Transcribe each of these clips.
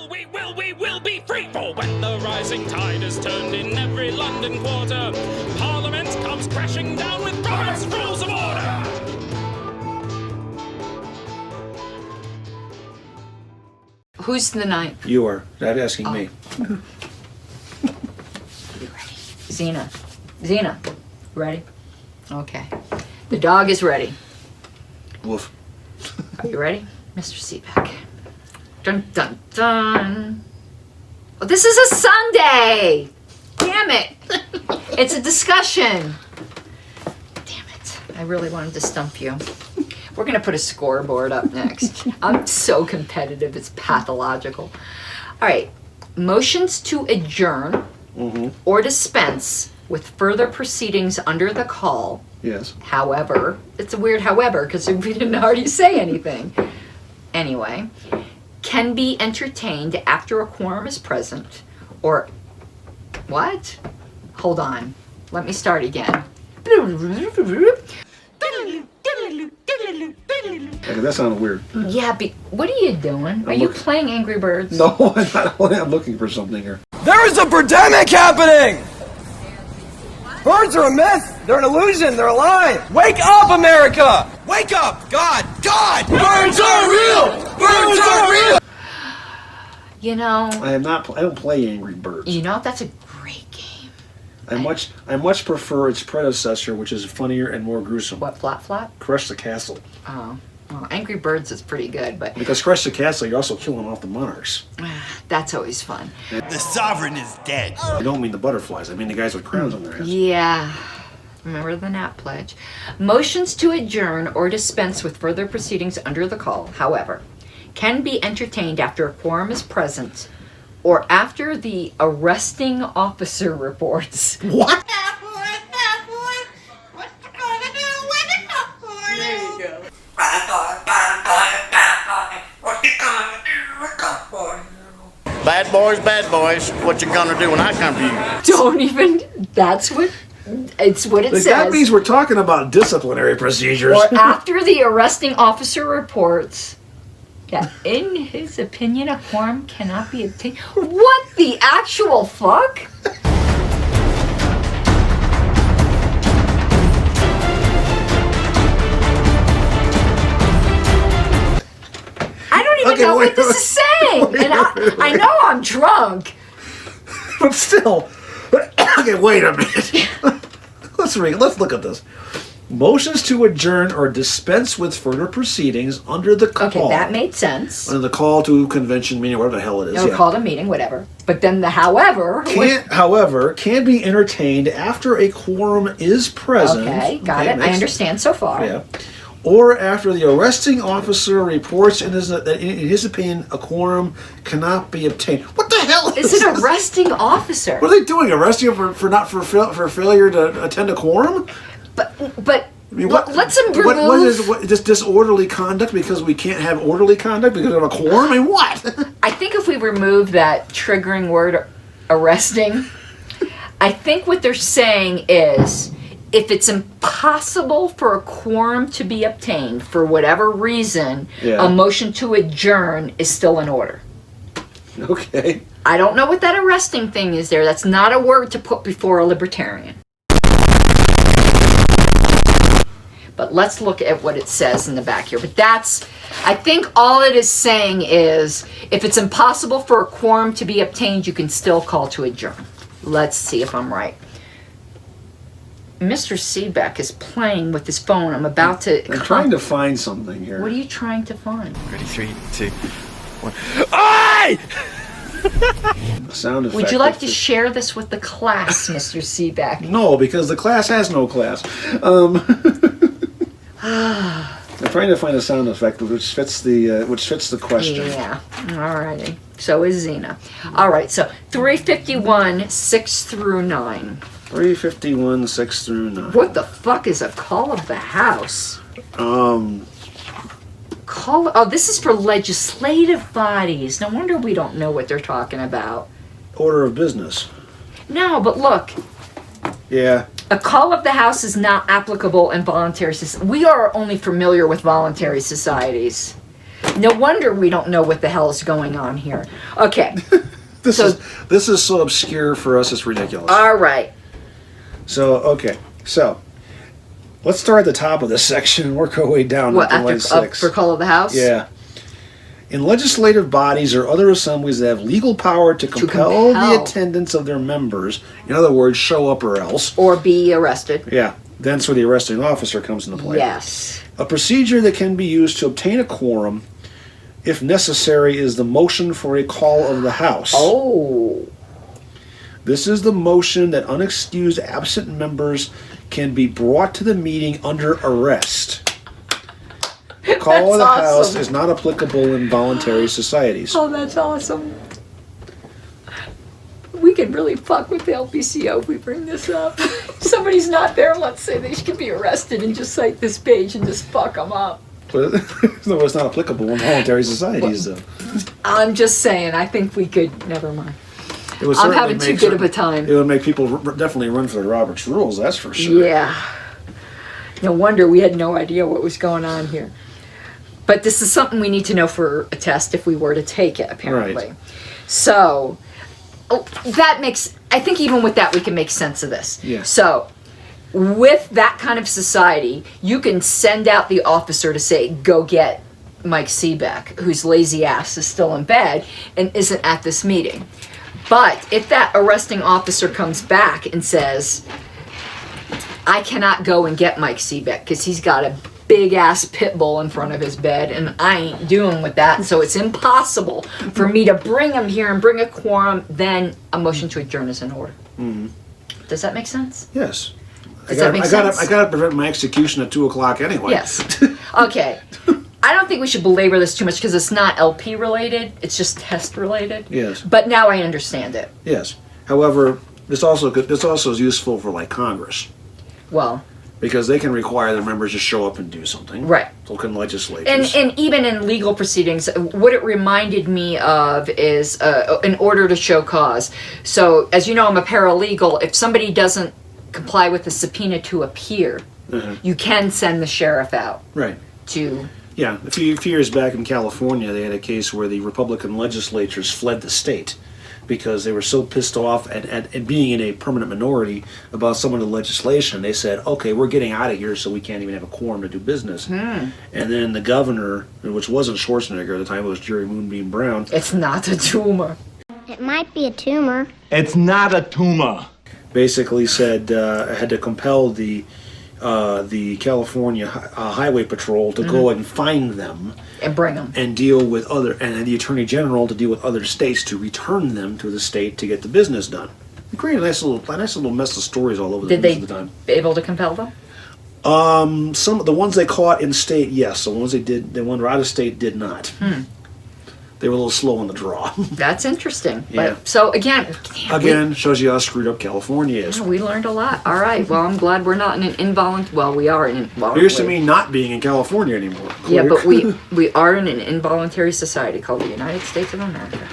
We will be free! For when the rising tide is turned in every London quarter, Parliament comes crashing down with Robert's Rules of Order! Who's the ninth? You are. Not asking me. You ready? Xena. Xena, ready? Okay. The dog is ready. Woof. Are you ready? Mr. Seebeck. Dun dun dun. Oh, this is a Sunday! Damn it! It's a discussion. Damn it. I really wanted to stump you. We're gonna put a scoreboard up next. I'm so competitive, it's pathological. All right. Motions to adjourn or dispense with further proceedings under the call. Yes. However, it's a weird however because we didn't already say anything. Anyway, can be entertained after a quorum is present or what? Hold on. Let me start again. Okay, that sounded weird. Yeah, what are you doing? Are you playing Angry Birds? No, I'm not. I'm looking for something here. There is a birdemic happening! Birds are a myth! They're an illusion! They're a lie! Wake up, America! Wake up! God! God! Birds are real! Birds are real! You know... I don't play Angry Birds. You know, that's a great game. I much prefer its predecessor, which is funnier and more gruesome. What, Flap Flap? Crush the Castle. Oh. Well, Angry Birds is pretty good, but... Because Crush the Castle, you're also killing off the monarchs. That's always fun. The sovereign is dead. I don't mean the butterflies. I mean the guys with crowns on their heads. Yeah. Remember the nap pledge. Motions to adjourn or dispense with further proceedings under the call, however, can be entertained after a quorum is present or after the arresting officer reports. What? Bad boys, what you gonna do when I come to you? Don't even, it's what it says. That means we're talking about disciplinary procedures. Or after the arresting officer reports that in his opinion a quorum cannot be obtained. What the actual fuck? I don't even know what this is saying. And I know I'm drunk. But still. Okay, wait a minute. Let's look at this. Motions to adjourn or dispense with further proceedings under the call. Okay, that made sense. Under the call to convention meeting, whatever the hell it is. Or called a meeting, whatever. But then the however... can be entertained after a quorum is present. Okay, got it. I understand so far. Yeah. Or after the arresting officer reports in his opinion a quorum cannot be obtained. What the hell is It's an this? Arresting officer. What are they doing? Arresting him for failure to attend a quorum? But I mean, let's remove... What is this disorderly conduct because we can't have orderly conduct because of a quorum? I mean, what? I think if we remove that triggering word, arresting, I think what they're saying is if it's impossible for a quorum to be obtained for whatever reason, a motion to adjourn is still in order. Okay. I don't know what that arresting thing is there. That's not a word to put before a libertarian. But let's look at what it says in the back here. But I think all it is saying is, if it's impossible for a quorum to be obtained, you can still call to adjourn. Let's see if I'm right. Mr. Seebeck is playing with his phone. I'm about to... I'm trying to find something here. What are you trying to find? Ready, 3, 2, 1. Aye! Sound effect. Would you like to share this with the class, Mr. Seebeck? No, because the class has no class. I'm trying to find a sound effect which fits the question. Yeah. Alrighty. So is Xena. Alright, so 351, 6 through 9. 351, 6 through 9. What the fuck is a call of the house? This is for legislative bodies. No wonder we don't know what they're talking about. Order of business. No, but look. Yeah. A call of the house is not applicable in voluntary societies. We are only familiar with voluntary societies. No wonder we don't know what the hell is going on here. Okay. This is so obscure for us, it's ridiculous. All right. So, okay. So, let's start at the top of this section and work our way down What, to line after 6. for call of the house? Yeah. In legislative bodies or other assemblies that have legal power to compel the attendance of their members, in other words, show up or else. Or be arrested. Yeah. That's where the arresting officer comes into play. Yes. A procedure that can be used to obtain a quorum, if necessary, is the motion for a call of the House. Oh. This is the motion that unexcused absent members can be brought to the meeting under arrest. Call of the House is not applicable in voluntary societies. Oh, that's awesome. We could really fuck with the LPCO if we bring this up. Somebody's not there, let's say they should be arrested and just cite this page and just fuck them up. But no, it's not applicable in voluntary societies, though. I'm just saying, I think we could, never mind. It would I'm certainly having too make good of a time. It would make people definitely run for the Roberts rules, that's for sure. Yeah. No wonder we had no idea what was going on here. But this is something we need to know for a test if we were to take it, apparently. Right. So, that makes, I think even with that we can make sense of this. Yeah. So, with that kind of society, you can send out the officer to say, go get Mike Seebeck, whose lazy ass is still in bed and isn't at this meeting. But if that arresting officer comes back and says, I cannot go and get Mike Seebeck because he's got a big ass pit bull in front of his bed and I ain't doing with that, so it's impossible for me to bring him here and bring a quorum, then a motion to adjourn is in order. Mm-hmm. Does that make sense? Yes. Does that make sense? I got to prevent my execution at 2 o'clock anyway. Yes. Okay. I don't think we should belabor this too much because it's not LP related. It's just test related. Yes. But now I understand it. Yes. However, this also is useful for like Congress Well. because they can require their members to show up and do something. Right. So can legislators. And even in legal proceedings, what it reminded me of is an order to show cause. So, as you know, I'm a paralegal. If somebody doesn't comply with the subpoena to appear, you can send the sheriff out. Right. To. Yeah. A few years back in California, they had a case where the Republican legislatures fled the state because they were so pissed off at being in a permanent minority about some of the legislation. They said, okay, we're getting out of here so we can't even have a quorum to do business. And then the governor, which wasn't Schwarzenegger at the time, it was Jerry Moonbeam Brown. It's not a tumor. It might be a tumor. It's not a tumor. Basically said had to compel the California Highway Patrol to go and find them And bring them. and deal with and the Attorney General to deal with other states to return them to the state to get the business done. It created a nice little mess of stories all over the Did news they at the time. be able to compel them? Some of the ones they caught in state, yes. The ones the one out of state did not. They were a little slow on the draw. That's interesting. Yeah. But, so again, Shows you how screwed up California is. we learned a lot. All right. Well, I'm glad we're not in an involuntary. Well, we are in involuntary. Here's to me not being in California anymore. Yeah, but we are in an involuntary society called the United States of America.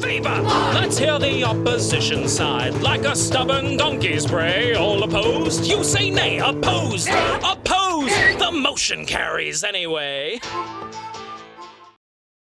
Fever! Let's hear the opposition side. Like a stubborn donkey's bray, all opposed. You say nay, opposed! Oppose! The motion carries anyway.